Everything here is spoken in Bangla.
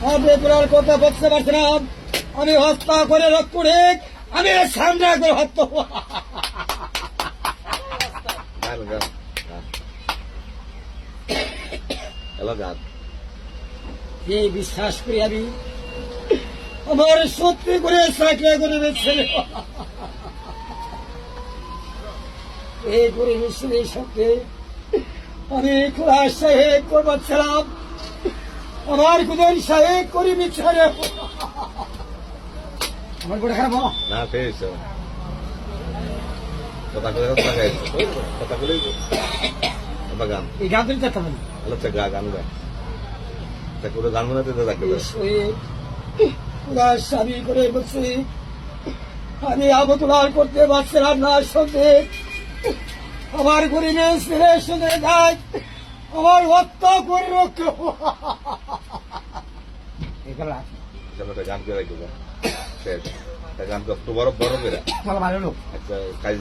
আপনি পুরার কথা বলতে পারছিলাম আমি হত্যা করে রক্ত রেখ আমি সামনে করে হত্যা এই বিশ্বাস করি আমি আমার সত্যি করে চাকরি করে ছেলে এই পরিবেশের সঙ্গে আমি খোলা সাহেব করবাচ্ছিলাম আমার কুদের সাহেব করি বিচারে আমার গোটা খারাপ না পেয়েছ কথা করে কথা বলে গান এই গান তুলতে চাচ্তাম না আচ্ছা গান গা করে গান মনে থাকতে স্বামী করে বলছি আমি আবতুলার করতে পারছিলাম না সঙ্গে আমার গরিবের ছেলের সঙ্গে যায় আমার হত্যা করে রক্ষা গান করে শেষ গান তো বড় বড় করে ভালো লোক একটা কাজ